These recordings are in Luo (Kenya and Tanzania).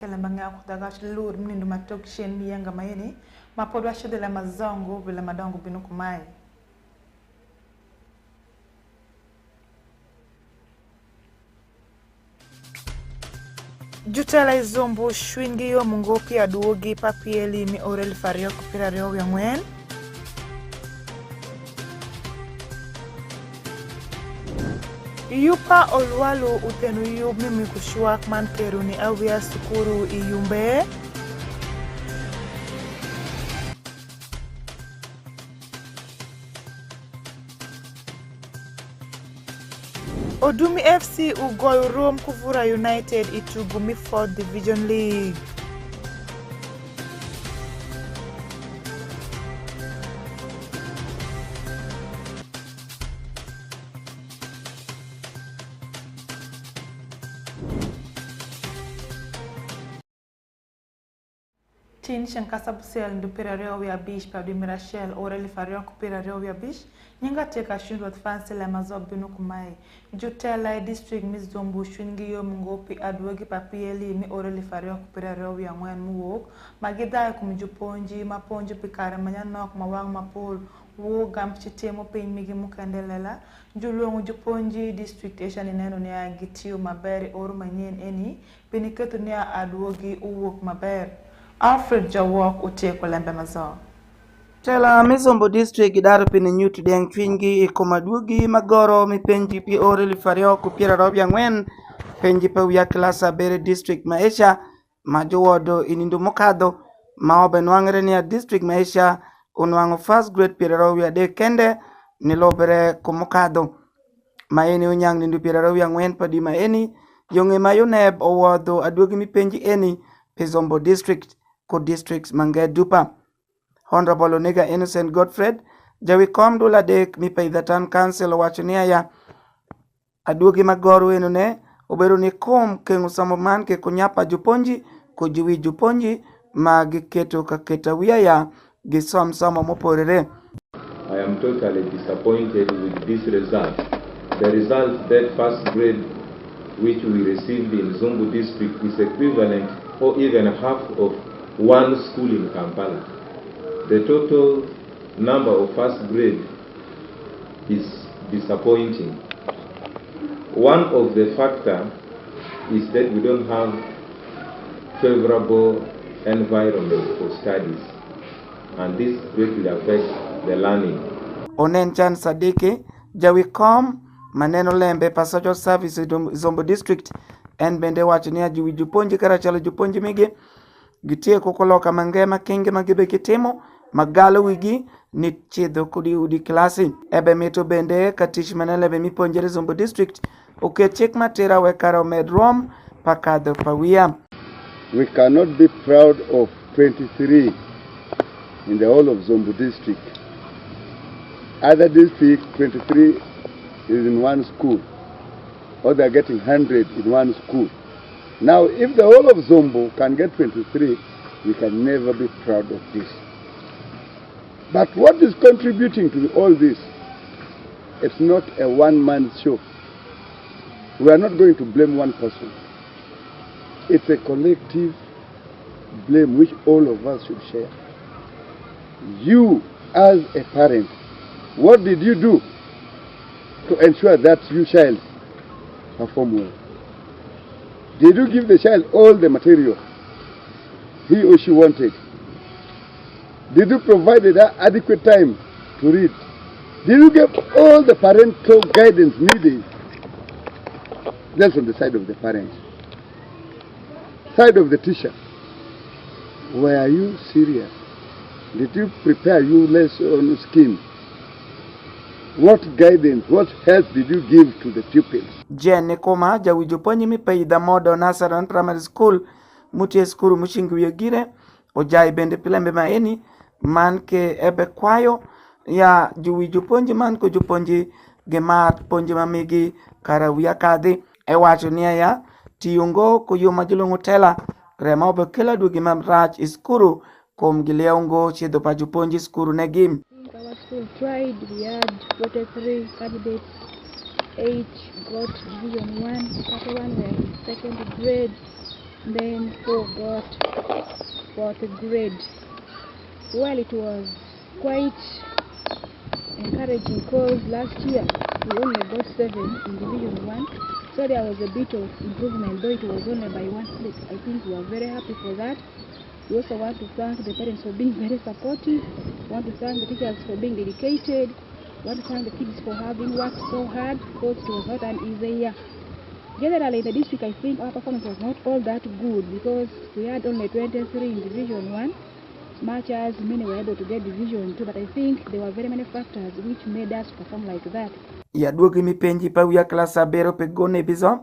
LEMB ANGEYA kutagash lur mnindu matok shen miyanga mayeni mapodwa shede la mazongo vile madongo binu kumai. Jutela izombo shwingi yo mungopi aduogi papieli mi orel fario kupira reo ya ngwen. Yupa olwalu utenu yub mimi kushuak man keruni awia sukuru iyumbe. Odumi FC ugoyo Rome Kuvura United itugumi 4th Division League. Tin shankasa busel ndupira reo ya bish pa di Mirachel oreli fario kupira reo ya bish nyinga teka shindwa fansi la mazob binu kumai jutela district mizombu shwingi yo mungopi adwogi papieli mi oreli fario kupira reo ya ngwen muwok magida kumjuponji maponji pikara manyanok mawang mapol wo gamchitemo pe migi mukandelela julongo juponji district esha ni neno ni agitio mabere oru manyen eni piniketu ni adwogi uwok mabere. Alfred Jawok uteko LEMB mazo. Tela mizombo district idaro pini nyuti deng chwingi ikomadugi magoro mi penji pi oreli fario kupira robya ngwen penji pa wia klasa bere district maisha majowodo inindu mokado maobe nwangre ni district maisha unwango first grade pira robya de kende nilobere kumokado maeni unyang nindu pira robya ngwen padi maeni yonge mayoneb owodo adugi mi penji eni pizombo district ko districts mange dupa. Honorable Onega Innocent Godfred jawi komdula dek mi paidatan council wachunia ya adugi magoru enune oberu ni kom kengu samoman ke kunyapa juponji kujuwi juponji magiketo kaketa wia ya gisom somo moporere. I am totally disappointed with this result. The result that first grade which we received in Zumbu district is equivalent or even half of one school in Kampala. The total number of first grade is disappointing. One of the factors is that we don't have favorable environment for studies, and this greatly affects the learning. Onenchan Sadiki jawikom maneno lembe pa social service Zombo district en bende wachinia juwi juponji karachalo juponji mige gitie kokoloka mangema kinge magibe kitimo magalo wigi ni chidho kudi udi klasi ebe mito bende katish manelebe miponjere Zombo district ukechek matera wekaro medrom pakadho pawia. We cannot be proud of 23 in the whole of Zombo district. Other district 23 is in one school, or they're getting 100 in one school. Now, if the whole of Zombo can get 23, we can never be proud of this. But what is contributing to all this? It's not a one-man show. We are not going to blame one person. It's a collective blame which all of us should share. You, as a parent, what did you do to ensure that your child perform well? Did you give the child all the material he or she wanted? Did you provide adequate time to read? Did you give all the parental guidance needed? That's on the side of the parents. Side of the teacher. Were you serious? Did you prepare your lesson scheme? What guidance, what help did you give to the pupils? Jene koma jawi juponji mi paida modo Nasaran Primary School mutie skuru mushingu yegire ojai bende pilembe maeni manke ebe kwayo ya juwi juponji man ko juponji gemat ponji mamigi karawia kadhi ewacho niya ya tiyungo kuyuma julungu tela rema obe kila dugi mamrach iskuru kom gileongo chedo pa juponji skuru negim. Our school tried, we had 43 candidates, 8 got Division 1, 31 were in second grade, then 4 got 4th grade. Well, it was quite encouraging because last year we only got 7 in Division 1. So there was a bit of improvement, though it was only by 1 slip. I think we are very happy for that. We also want to thank the parents for being very supportive. We want to thank the teachers for being dedicated. We want to thank the kids for having worked so hard because it was not an easy year. Generally in the district, I think our performance was not all that good because we had only 23 in Division 1, much as many were able to get Division 2, but I think there were very many factors which made us perform like that. Ya duogi mi penji pa wiya klas abero pe gone bizo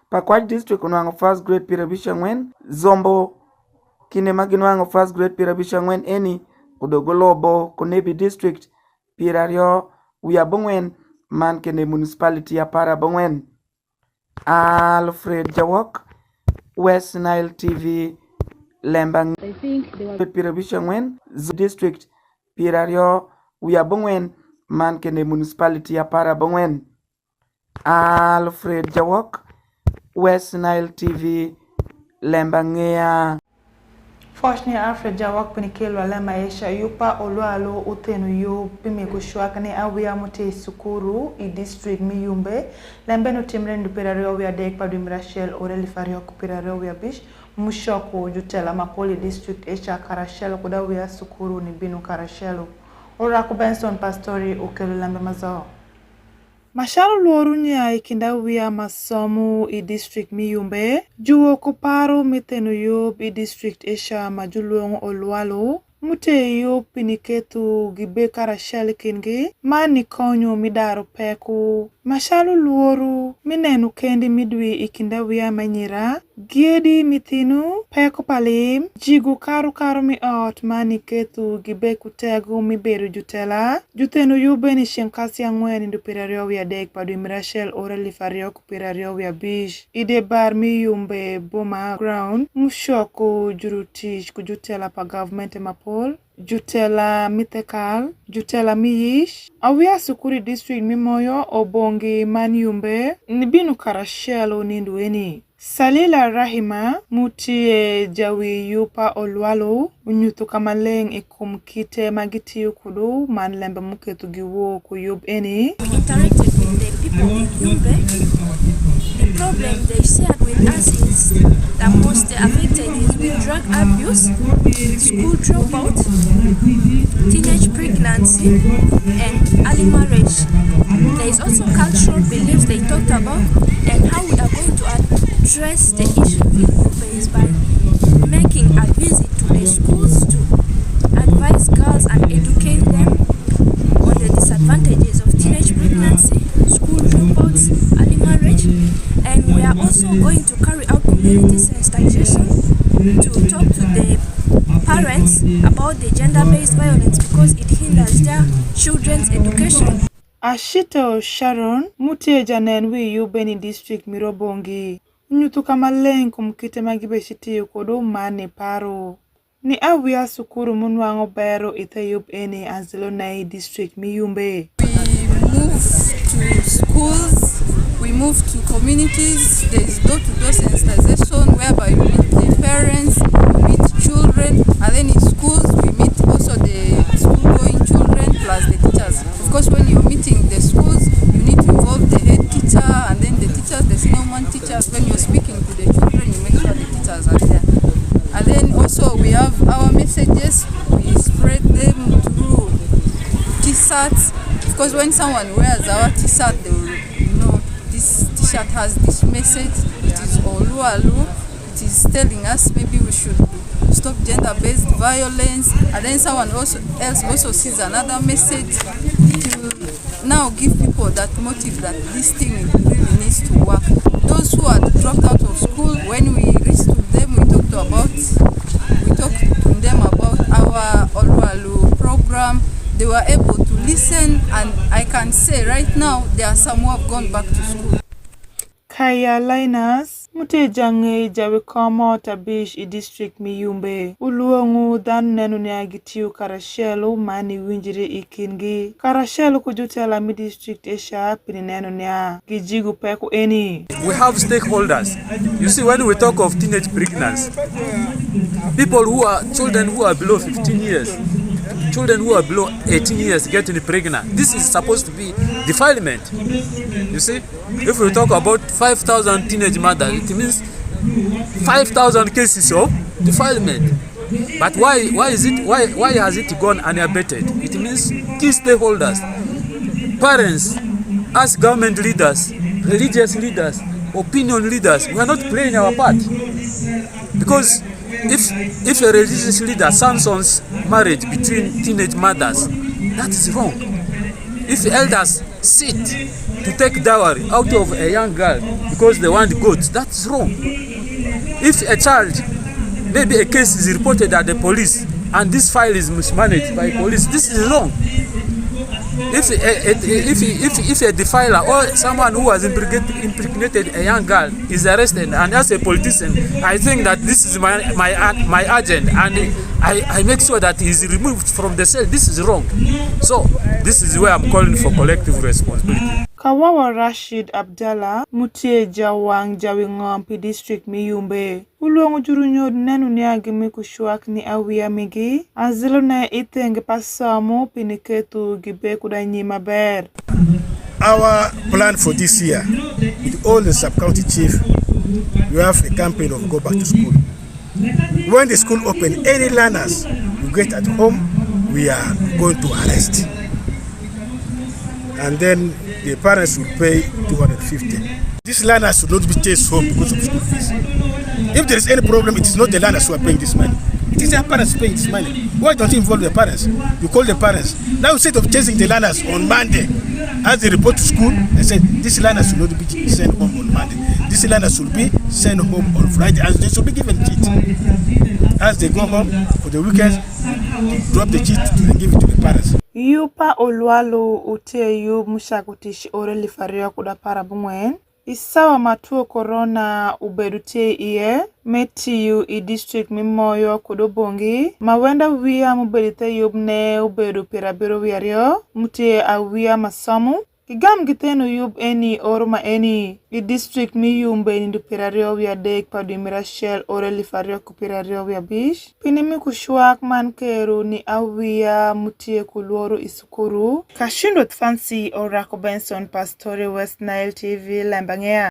pa kwaj district unwango first grade pirabisha ngwen zombo kine maginwango first grade pirabisha ngwen eni udogolobo konebi district pirario wiya bongwen man kene municipality ya para bongwen. Alfred Jawok, West Nile TV, LEMB I think they were pirabisha ngwen district pirario wiya bongwen man kene municipality ya para bongwen. Alfred Jawok, West Nile TV, LEMB ANGEYA. Foshni Alfred Jawok pinikelo LEMB ANGEYA yupa olualo utenu yu pime kushwakane awia mute sukuru i district miyumbe lembe no timre ndupirario wia dek padu mirashel oreli fario kupirario wia bish mushoko jutela makoli district esha karashelo kuda wia sukuru ni binu karashelo ora ku Benson Pastori ukelo lembe mazao Mashalo luorunya ikinda wia masomu i district miyumbe juwo kuparo mitenu yub i district esha majuluong olualo mute yub piniketu gibe karashel kingi mani konyo midaro peku Mashalo luoru minenu kendi midwi ikinda wia manyira giedi mitinu peku palim jigu karu mi ot mani ketu gibe kutegu miberu jutela jutenu yube ni shenkasi angweni ndupirario wia dek padu mirashel oreli fario kupirario wia bish ide bar mi yumbe boma ground mushoko jurutish kujutela pa government mapol jutela mitekal jutela miyish awia sukuri district mimoyo obongi manyumbe nibinu karashelo nindueni Salila Rahima mutie jawi yupa olwalo unyutu kamaleng ikumkite magiti kudu man lembe muketu giwo kuyub eni. We interacted with the people in Yumbe. The problem they shared with us is the most affected is with drug abuse, school dropout, teenage pregnancy, and early marriage. There is also cultural beliefs they talked about, and how we are going to address the issue in Yumbe is by making a visit to the schools to advise girls and educate them on the disadvantages of teenage pregnancy, school dropouts, early marriage, and we are also going to carry out community sensitization to talk to the parents about the gender-based violence because it hinders their children's education. Ashito Sharon mutie janen wi yubeni district mirobongi nyutu kamaleng kumkite magibe shiti kodo mane paro ni awia sukuru munwango bero itayub eni azilonai district miyumbe. We move to schools, we move to communities. There is door-to-door sensitization whereby we meet the parents, we meet children, and then in schools we meet also the school-going children plus the teachers. Of course, when you're meeting the schools, you need to involve the head teacher and then the teachers, the senior teachers. When you're speaking to the children, you make sure the teachers are there. And then also we have our messages, we spread them through t-shirts. Of course, when someone wears our t-shirt, they will know this t-shirt has this message. It is Olualu. It is telling us maybe we should stop gender-based violence. And then someone else also sees another message. It will now give people that motive that this thing really needs to work. Those who are dropped out of school, when we reach to them, we talk to them about our Olualu program. They were able to listen, and I can say right now there are some who have gone back to school. Kaya Linus Mute jange jawe komo tabish I district miyumbe. Uluongu dan nenu ni agitiu karashelu mani winjiri ikingi. Karashelu kujutela mi district esha pini nenu ni gijigu peku eni. We have stakeholders. You see, when we talk of teenage pregnancy, people who are children who are below 15 years, children who are below 18 years getting pregnant. This is supposed to be defilement. You see, if we talk about 5,000 teenage mothers, it means 5,000 cases of defilement. But why has it gone unabated? It means key stakeholders, parents, us government leaders, religious leaders, opinion leaders, we are not playing our part. Because if a religious leader sanctions marriage between teenage mothers, that is wrong. If elders sit to take dowry out of a young girl because they want goats, that's wrong. If a child, maybe a case is reported at the police and this file is mismanaged by police, this is wrong. If a defiler or someone who has impregnated a young girl is arrested, and as a politician, I think that this is my agent, and I make sure that he is removed from the cell. This is wrong. So this is where I'm calling for collective responsibility. Kawawa Rashid Abdallah, Mutie Jawang Jawingompi District Miyumbe. Uluongu jurunyo nenu niagi mikushuak ni awia migi. Azilo na itenge pasamu piniketu gibe kudanyi maber. Our plan for this year, with all the sub-county chief, we have a campaign of go back to school. When the school open, any learners you get at home, we are going to arrest. And then the parents will pay 250. These learners should not be chased home because of school fees. If there is any problem, it is not the learners who are paying this money. It is their parents paying this money. Why don't you involve the parents? You call the parents. Now instead of chasing the learners on Monday, as they report to school, they say this learners should not be sent home on Monday. This learners should be sent home on Friday, and they should be given cheat. As they go home for the weekends, drop the cheat and give it to the parents. Yupa Olwalu ute yub mushakutish oreli faria kuda para bumwen. Isawa matuo corona ubedute iye. Meti yu I district mimoyo kudobongi. Mawenda wia mubedite yub ne ubedu pirabiro wiario. Mutie awia masamu. Kigam gitenu yub eni oruma eni. I district miyumbe nindu pirario wia dek padimira shell oreli fario kupirario wia bish. Pinimi kushuak mankeru ni awia mutie kuluoru isukuru. Kashindot Fancy Orako Benson Pastori West Nile TV LEMB ANGEYA.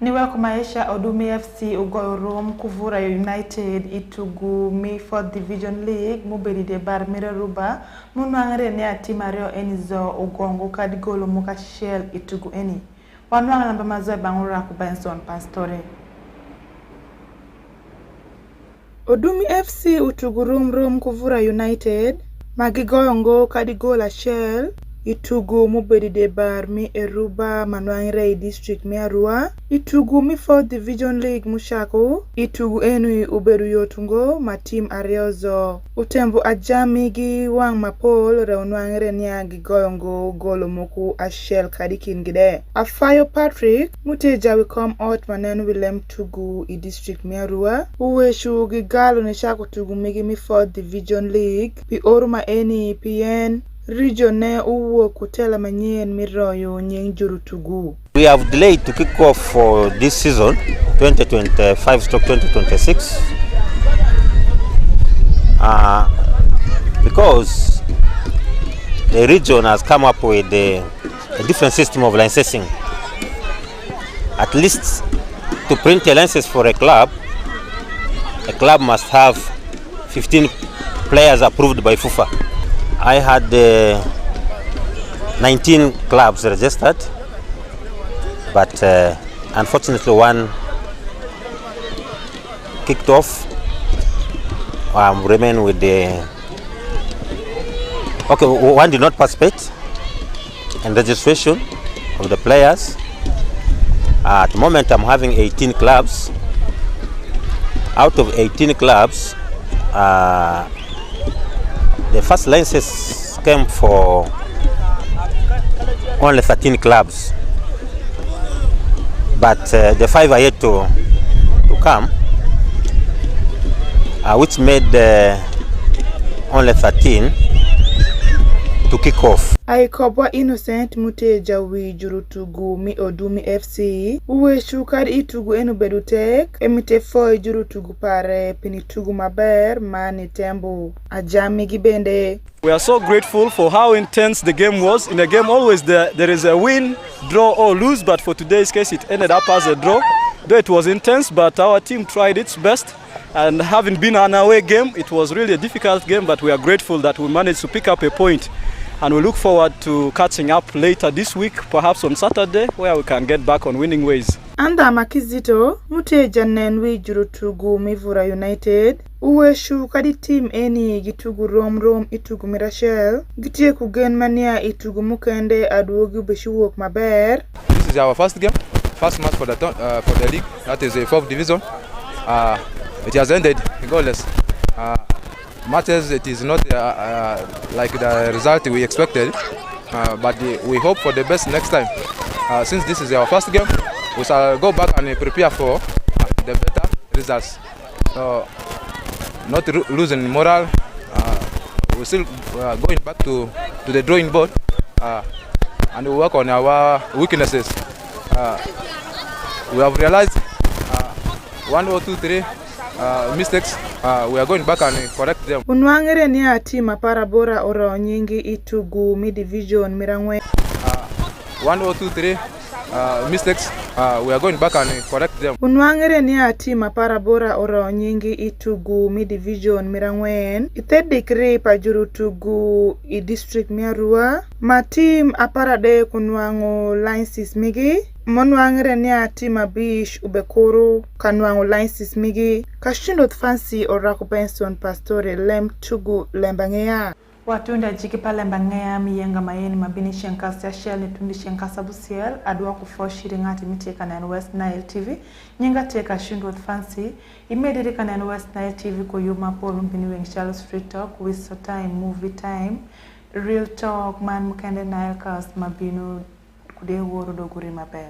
Niwe kumaisha Odumi FC Ugorom Kuvura United itugu mi 4th Division League mubedi de bar Miraruba munwangere ni atimario enizo ugongo kadigolo muka shell itugu eni wanwanga namba mazoe bangura ku Benson Pastore. Odumi FC utugurum Kuvura United magigoyongo kadigola shell itugu mubedi de bar mi eruba manwangere district mi arua itugu mi 4th Division League mushako itugu enui ubedu yotungo matim ariozo utembu ajami gi wang mapol reunwangere niagi goyongo golo moku ashel kadikin gide afayo Patrick muteja we come out manenu Willem tugu I district mi arua uweshu gigalo nishako tugu migi mi 4th Division League pi oruma eni PN Regione uwo kutela manyien miroyo nyeng jurutugu. We have delayed to kick off for this season 2025-2026 because the region has come up with a different system of licensing. At least to print a license for a club must have 15 players approved by FIFA. I had 19 clubs registered, but unfortunately one kicked off. Remain with one did not participate in registration of the players. At the moment I'm having 18 clubs. Out of 18 clubs, the first licenses came for only 13 clubs. but the 5 are yet to come, which made only 13 to kick off. Aikobwa Innocent Muteja wi juru tugu mi Odumi FC uwe shukar itugu enu bedutek emite foi juru tugu pare pini tugu maber mani tembo ajami gibende. We are so grateful for how intense the game was. In a game always there is a win, draw or lose, but for today's case it ended up as a draw. Though it was intense, but our team tried its best, and having been an away game, it was really a difficult game, but we are grateful that we managed to pick up a point. And we look forward to catching up later this week, perhaps on Saturday, where we can get back on winning ways. Anda makizito, Muteja nenwi juru tugu Mivura United, uwe shukadi team eni gitugu rom itugu Mirachel, gitie kugen mania itugu mukende aduogu beshuwok maber. This is our first game, first match for the league, that is the 4th division. It has ended goalless. Matters, it is not like the result we expected, but we hope for the best next time. Since this is our first game, we shall go back and prepare for the better results. So, not losing morale, we're still going back to the drawing board and we work on our weaknesses. We have realized 1 or 2, 3 mistakes. We are going back and correct them. Unwangere ni atima para bora oro nyingi itugu mi division mirangwe. 1 or 2, 3 mistakes. We are going back and correct them. Unwangere ni atima para bora oro nyingi itugu mi division mirangwen. Ite dikri pajuru tugu I district miarua. Ma team aparade kunwango licenses migi. Monwangere ni atima bish ubekuru kanwango licenses migi. Kashindo fancy oraku Benson Pastore LEMB tugu LEMB ANGEYA. Watunda jikipa LEMB ANGEYA miyenga mayeni mabini shenkasa shell ni tundi shenkasa busiel adwa kufoshiri ngati miteka na West Nile TV nyinga teka shindo fancy imedirika na West Nile TV ko yuma polu mpini weng Charles Street Talk with time movie time real talk man mukende Nile cast mabinu kude woro doguri maber.